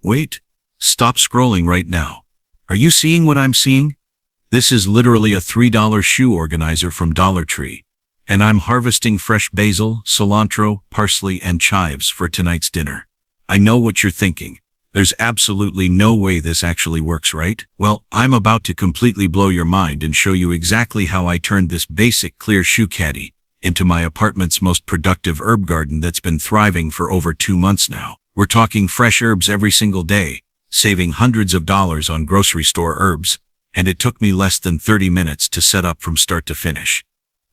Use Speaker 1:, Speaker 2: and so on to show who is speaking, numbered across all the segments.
Speaker 1: Wait, stop scrolling right now. Are you seeing what I'm seeing? This is literally a $3 shoe organizer from Dollar Tree. And I'm harvesting fresh basil, cilantro, parsley, and chives for tonight's dinner. I know what you're thinking. There's absolutely no way this actually works, right? Well, I'm about to completely blow your mind and show you exactly how I turned this basic clear shoe caddy into my apartment's most productive herb garden that's been thriving for over 2 months now. We're talking fresh herbs every single day, saving hundreds of dollars on grocery store herbs, and it took me less than 30 minutes to set up from start to finish.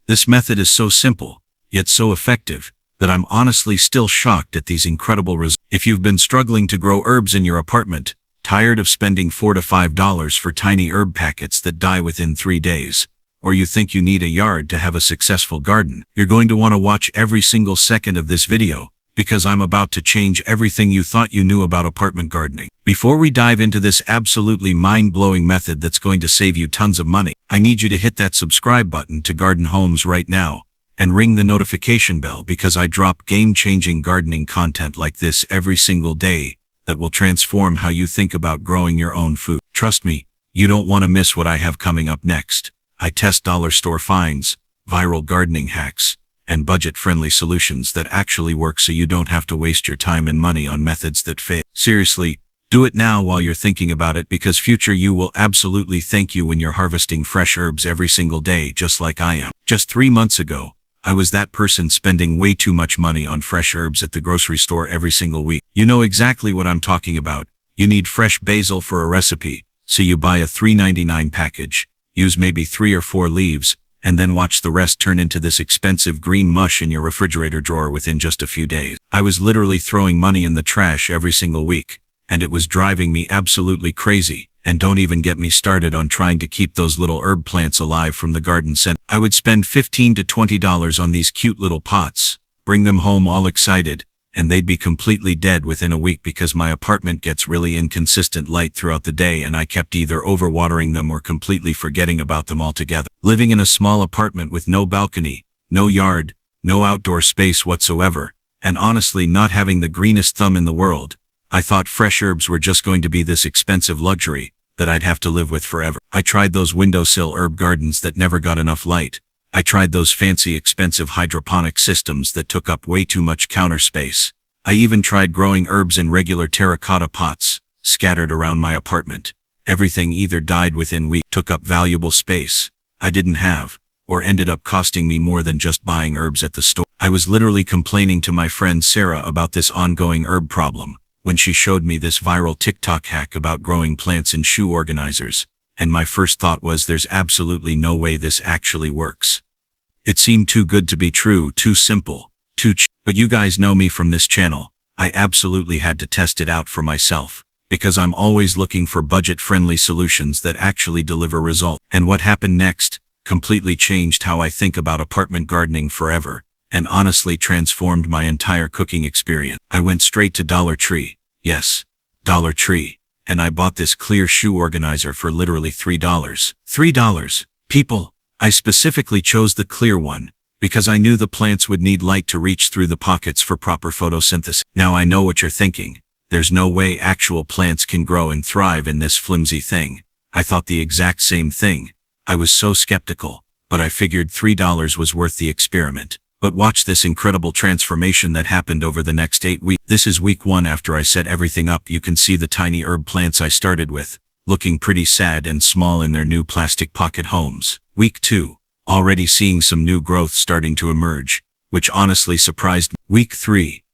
Speaker 1: This method is so simple, yet so effective, that I'm honestly still shocked at these incredible results. If you've been struggling to grow herbs in your apartment, tired of spending $4 to $5 for tiny herb packets that die within 3 days, or you think you need a yard to have a successful garden, you're going to want to watch every single second of this video, because I'm about to change everything you thought you knew about apartment gardening. Before we dive into this absolutely mind-blowing method that's going to save you tons of money, I need you to hit that subscribe button to Garden Homes right now, and ring the notification bell because I drop game-changing gardening content like this every single day that will transform how you think about growing your own food. Trust me, you don't want to miss what I have coming up next. I test dollar store finds, viral gardening hacks, and budget-friendly solutions that actually work so you don't have to waste your time and money on methods that fail. Seriously, do it now while you're thinking about it because future you will absolutely thank you when you're harvesting fresh herbs every single day just like I am. Just 3 months ago, I was that person spending way too much money on fresh herbs at the grocery store every single week. You know exactly what I'm talking about. You need fresh basil for a recipe, so you buy a $3.99 package, use maybe 3 or 4 leaves, and then watch the rest turn into this expensive green mush in your refrigerator drawer within just a few days. I was literally throwing money in the trash every single week, and it was driving me absolutely crazy. And don't even get me started on trying to keep those little herb plants alive from the garden center. I would spend $15 to $20 on these cute little pots, bring them home all excited, and they'd be completely dead within a week because my apartment gets really inconsistent light throughout the day and I kept either overwatering them or completely forgetting about them altogether. Living in a small apartment with no balcony, no yard, no outdoor space whatsoever, and honestly not having the greenest thumb in the world, I thought fresh herbs were just going to be this expensive luxury that I'd have to live with forever. I tried those windowsill herb gardens that never got enough light. I tried those fancy expensive hydroponic systems that took up way too much counter space. I even tried growing herbs in regular terracotta pots, scattered around my apartment. Everything either died within weeks, took up valuable space I didn't have, or ended up costing me more than just buying herbs at the store. I was literally complaining to my friend Sarah about this ongoing herb problem when she showed me this viral TikTok hack about growing plants in shoe organizers, and my first thought was there's absolutely no way this actually works. It seemed too good to be true, too simple, too cheap. But you guys know me from this channel. I absolutely had to test it out for myself, because I'm always looking for budget-friendly solutions that actually deliver results. And what happened next completely changed how I think about apartment gardening forever, and honestly transformed my entire cooking experience. I went straight to Dollar Tree. Yes, Dollar Tree. And I bought this clear shoe organizer for literally $3. $3. People, I specifically chose the clear one because I knew the plants would need light to reach through the pockets for proper photosynthesis. Now I know what you're thinking. There's no way actual plants can grow and thrive in this flimsy thing. I thought the exact same thing. I was so skeptical, but I figured $3 was worth the experiment. But watch this incredible transformation that happened over the next 8 weeks. This is week 1 after I set everything up. You can see the tiny herb plants I started with, looking pretty sad and small in their new plastic pocket homes. Week 2, already seeing some new growth starting to emerge, which honestly surprised me. Week 3,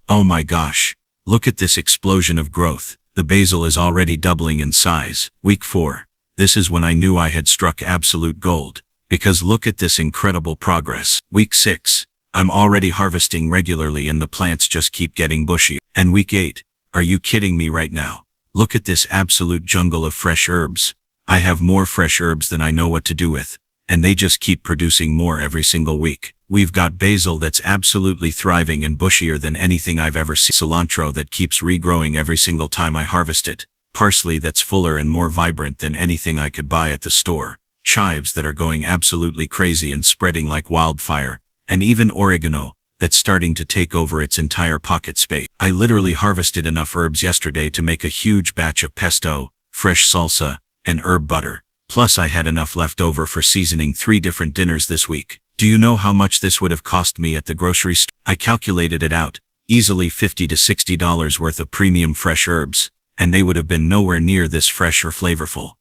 Speaker 1: oh my gosh, look at this explosion of growth. The basil is already doubling in size. Week 4, this is when I knew I had struck absolute gold. Because look at this incredible progress. Week 6, I'm already harvesting regularly and the plants just keep getting bushy. And week 8, are you kidding me right now? Look at this absolute jungle of fresh herbs. I have more fresh herbs than I know what to do with, and they just keep producing more every single week. We've got basil that's absolutely thriving and bushier than anything I've ever seen. Cilantro that keeps regrowing every single time I harvest it. Parsley that's fuller and more vibrant than anything I could buy at the store. Chives that are going absolutely crazy and spreading like wildfire, and even oregano that's starting to take over its entire pocket space. I literally harvested enough herbs yesterday to make a huge batch of pesto, fresh salsa, and herb butter. Plus I had enough left over for seasoning 3 different dinners this week. Do you know how much this would have cost me at the grocery store? I calculated it out. Easily $50 to $60 worth of premium fresh herbs, and they would have been nowhere near this fresh or flavorful.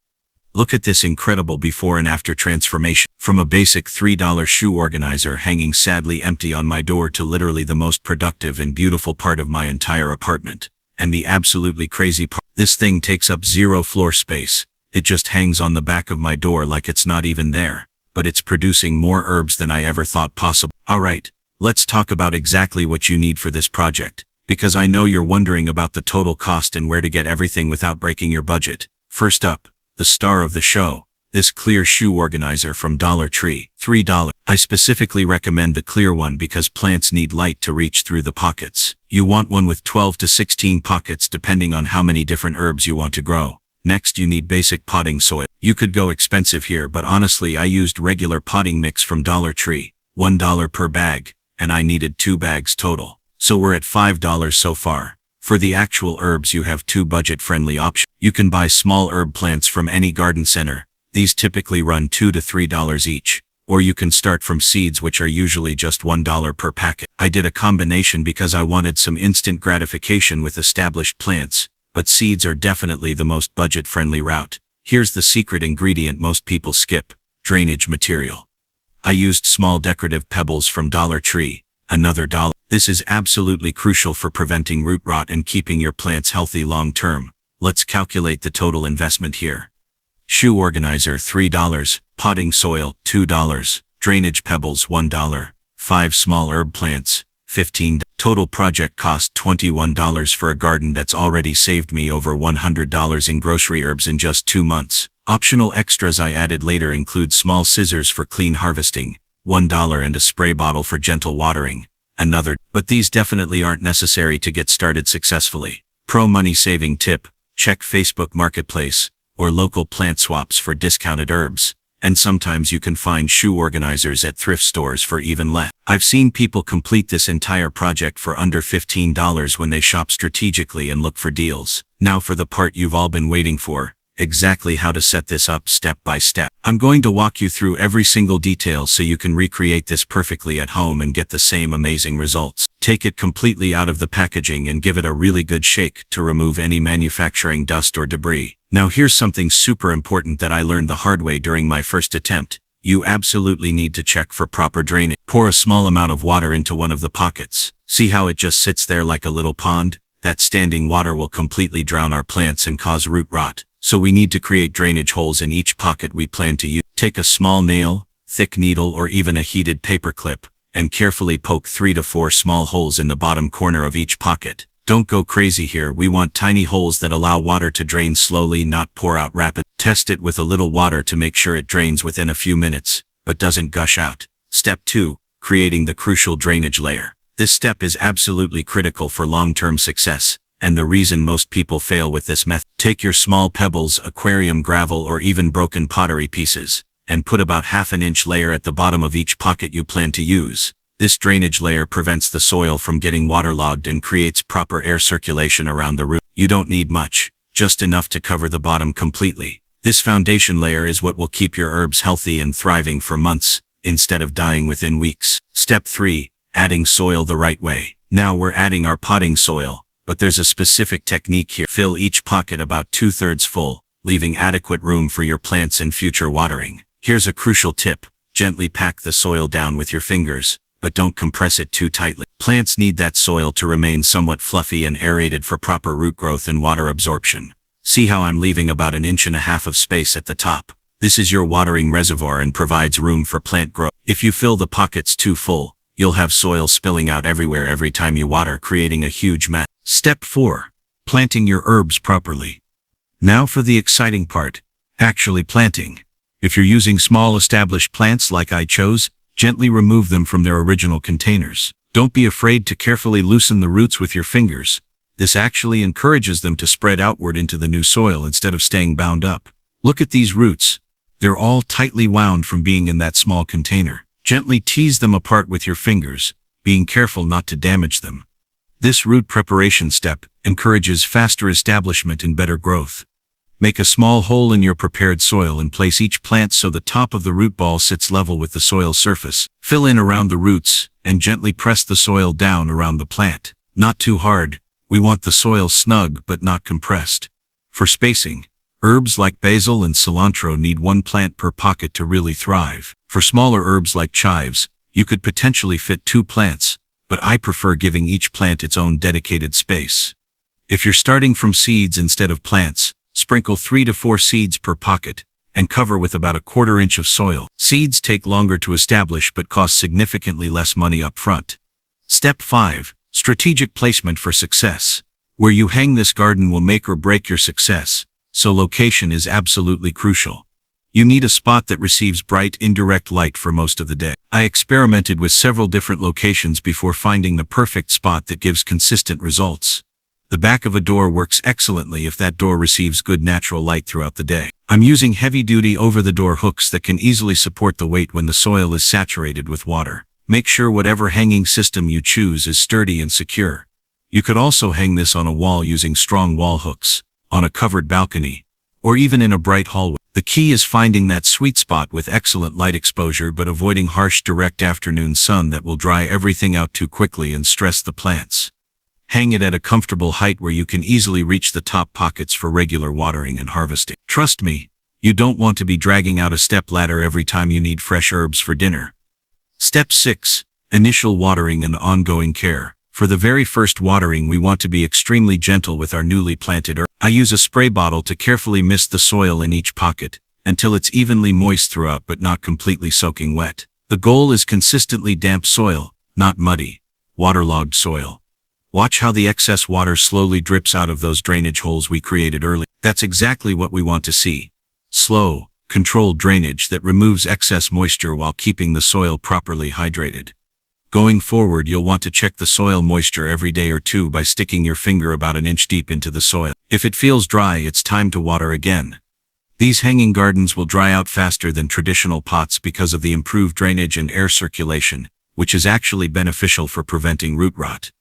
Speaker 1: Look at this incredible before and after transformation. From a basic $3 shoe organizer hanging sadly empty on my door to literally the most productive and beautiful part of my entire apartment. And the absolutely crazy part, this thing takes up 0 floor space. It just hangs on the back of my door like it's not even there, but it's producing more herbs than I ever thought possible. Alright, let's talk about exactly what you need for this project, because I know you're wondering about the total cost and where to get everything without breaking your budget. First up, the star of the show, this clear shoe organizer from Dollar Tree, $3. I specifically recommend the clear one because plants need light to reach through the pockets. You want one with 12 to 16 pockets depending on how many different herbs you want to grow. Next you need basic potting soil. You could go expensive here, but honestly I used regular potting mix from Dollar Tree, $1 per bag, and I needed 2 bags total. So we're at $5 so far. For the actual herbs you have 2 budget-friendly options. You can buy small herb plants from any garden center. These typically run $2 to $3 each. Or you can start from seeds, which are usually just $1 per packet. I did a combination because I wanted some instant gratification with established plants, but seeds are definitely the most budget-friendly route. Here's the secret ingredient most people skip: drainage material. I used small decorative pebbles from Dollar Tree, another $1. This is absolutely crucial for preventing root rot and keeping your plants healthy long-term. Let's calculate the total investment here. Shoe organizer $3, potting soil $2, drainage pebbles $1, 5 small herb plants $15. Total project cost $21 for a garden that's already saved me over $100 in grocery herbs in just 2 months. Optional extras I added later include small scissors for clean harvesting, $1, and a spray bottle for gentle watering, another. But these definitely aren't necessary to get started successfully. Pro money-saving tip: check Facebook Marketplace or local plant swaps for discounted herbs, and sometimes you can find shoe organizers at thrift stores for even less. I've seen people complete this entire project for under $15 when they shop strategically and look for deals. Now for the part you've all been waiting for: exactly how to set this up step by step. I'm going to walk you through every single detail so you can recreate this perfectly at home and get the same amazing results. Take it completely out of the packaging and give it a really good shake to remove any manufacturing dust or debris. Now here's something super important that I learned the hard way during my first attempt. You absolutely need to check for proper drainage. Pour a small amount of water into one of the pockets. See how it just sits there like a little pond? That standing water will completely drown our plants and cause root rot. So we need to create drainage holes in each pocket we plan to use. Take a small nail, thick needle, or even a heated paper clip, and carefully poke 3 to 4 small holes in the bottom corner of each pocket. Don't go crazy here. We want tiny holes that allow water to drain slowly, not pour out rapidly. Test it with a little water to make sure it drains within a few minutes, but doesn't gush out. Step 2. Creating the crucial drainage layer. This step is absolutely critical for long-term success, and the reason most people fail with this method. Take your small pebbles, aquarium gravel, or even broken pottery pieces, and put about ½ inch layer at the bottom of each pocket you plan to use. This drainage layer prevents the soil from getting waterlogged and creates proper air circulation around the root. You don't need much, just enough to cover the bottom completely. This foundation layer is what will keep your herbs healthy and thriving for months, instead of dying within weeks. Step 3. Adding soil the right way. Now we're adding our potting soil, but there's a specific technique here. Fill each pocket about 2/3 full, leaving adequate room for your plants and future watering. Here's a crucial tip: gently pack the soil down with your fingers, but don't compress it too tightly. Plants need that soil to remain somewhat fluffy and aerated for proper root growth and water absorption. See how I'm leaving about 1.5 inches of space at the top? This is your watering reservoir and provides room for plant growth. If you fill the pockets too full, you'll have soil spilling out everywhere every time you water, creating a huge mess. Step 4. Planting your herbs properly. Now for the exciting part: actually planting. If you're using small established plants like I chose, gently remove them from their original containers. Don't be afraid to carefully loosen the roots with your fingers. This actually encourages them to spread outward into the new soil instead of staying bound up. Look at these roots. They're all tightly wound from being in that small container. Gently tease them apart with your fingers. being careful not to damage them. This root preparation step encourages faster establishment and better growth. Make a small hole in your prepared soil and place each plant so the top of the root ball sits level with the soil surface. Fill in around the roots and gently press the soil down around the plant. Not too hard. We want the soil snug but not compressed. For spacing, herbs like basil and cilantro need one plant per pocket to really thrive. For smaller herbs like chives, you could potentially fit 2 plants, but I prefer giving each plant its own dedicated space. If you're starting from seeds instead of plants, sprinkle 3 to 4 seeds per pocket and cover with about a 1/4 inch of soil. Seeds take longer to establish but cost significantly less money up front. Step 5. Strategic placement for success. Where you hang this garden will make or break your success, so location is absolutely crucial. You need a spot that receives bright, indirect light for most of the day. I experimented with several different locations before finding the perfect spot that gives consistent results. The back of a door works excellently if that door receives good natural light throughout the day. I'm using heavy-duty over-the-door hooks that can easily support the weight when the soil is saturated with water. Make sure whatever hanging system you choose is sturdy and secure. You could also hang this on a wall using strong wall hooks, on a covered balcony, or even in a bright hallway. The key is finding that sweet spot with excellent light exposure but avoiding harsh direct afternoon sun that will dry everything out too quickly and stress the plants. Hang it at a comfortable height where you can easily reach the top pockets for regular watering and harvesting. Trust me, you don't want to be dragging out a step ladder every time you need fresh herbs for dinner. Step 6. Initial watering and ongoing care. For the very first watering, we want to be extremely gentle with our newly planted herbs. I use a spray bottle to carefully mist the soil in each pocket until it's evenly moist throughout but not completely soaking wet. The goal is consistently damp soil, not muddy, waterlogged soil. Watch how the excess water slowly drips out of those drainage holes we created earlier. That's exactly what we want to see. Slow, controlled drainage that removes excess moisture while keeping the soil properly hydrated. Going forward, you'll want to check the soil moisture every day or two by sticking your finger about an inch deep into the soil. If it feels dry, it's time to water again. These hanging gardens will dry out faster than traditional pots because of the improved drainage and air circulation, which is actually beneficial for preventing root rot.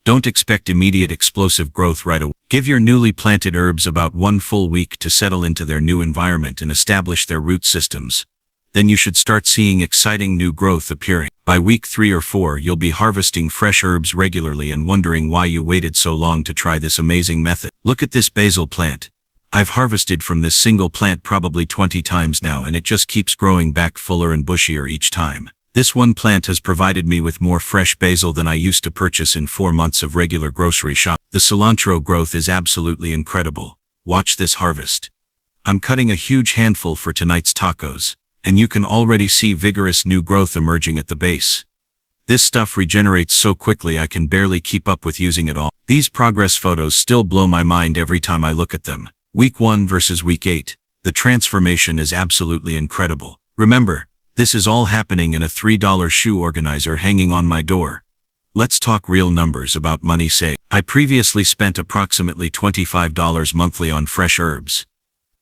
Speaker 1: Don't expect immediate explosive growth right away. Give your newly planted herbs about 1 full week to settle into their new environment and establish their root systems. Then you should start seeing exciting new growth appearing. By week 3 or 4, you'll be harvesting fresh herbs regularly and wondering why you waited so long to try this amazing method. Look at this basil plant. I've harvested from this single plant probably 20 times now, and it just keeps growing back fuller and bushier each time. This one plant has provided me with more fresh basil than I used to purchase in 4 months of regular grocery shop. The cilantro growth is absolutely incredible. Watch this harvest. I'm cutting a huge handful for tonight's tacos, and you can already see vigorous new growth emerging at the base. This stuff regenerates so quickly I can barely keep up with using it all. These progress photos still blow my mind every time I look at them. Week 1 versus week 8. The transformation is absolutely incredible. Remember, this is all happening in a $3 shoe organizer hanging on my door. Let's talk real numbers about money saved. I previously spent approximately $25 monthly on fresh herbs.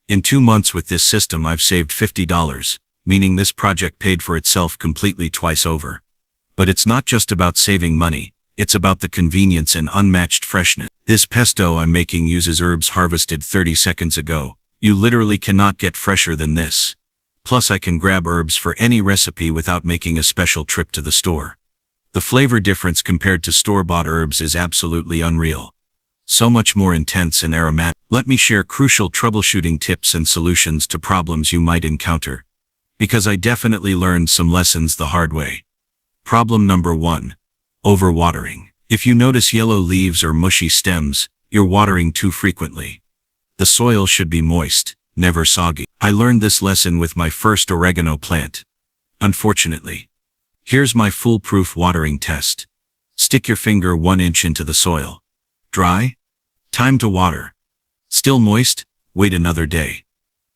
Speaker 1: In 2 months with this system, I've saved $50, meaning this project paid for itself completely twice over. But it's not just about saving money, it's about the convenience and unmatched freshness. This pesto I'm making uses herbs harvested 30 seconds ago. You literally cannot get fresher than this. Plus I can grab herbs for any recipe without making a special trip to the store. The flavor difference compared to store-bought herbs is absolutely unreal. So much more intense and aromatic. Let me share crucial troubleshooting tips and solutions to problems you might encounter, because I definitely learned some lessons the hard way. Problem number 1. Overwatering. If you notice yellow leaves or mushy stems, you're watering too frequently. The soil should be moist, never soggy. I learned this lesson with my first oregano plant. Unfortunately. Here's my foolproof watering test. Stick your finger 1 inch into the soil. Dry? Time to water. Still moist? Wait another day.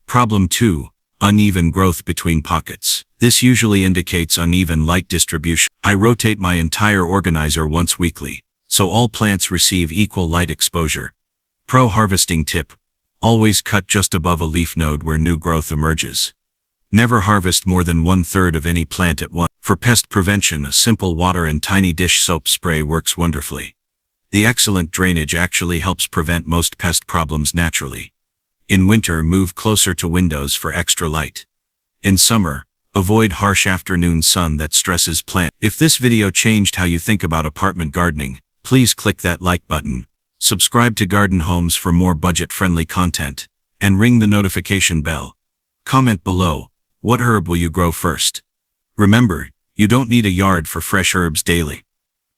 Speaker 1: Problem 2. Uneven growth between pockets. This usually indicates uneven light distribution. I rotate my entire organizer once weekly, so all plants receive equal light exposure. Pro harvesting tip. Always cut just above a leaf node where new growth emerges. Never harvest more than 1/3 of any plant at once. For pest prevention, a simple water and tiny dish soap spray works wonderfully. The excellent drainage actually helps prevent most pest problems naturally. In winter, move closer to windows for extra light. In summer, avoid harsh afternoon sun that stresses plants. If this video changed how you think about apartment gardening, please click that like button, subscribe to Garden Homes for more budget-friendly content, and ring the notification bell. Comment below, what herb will you grow first? Remember, you don't need a yard for fresh herbs daily.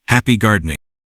Speaker 1: Happy gardening!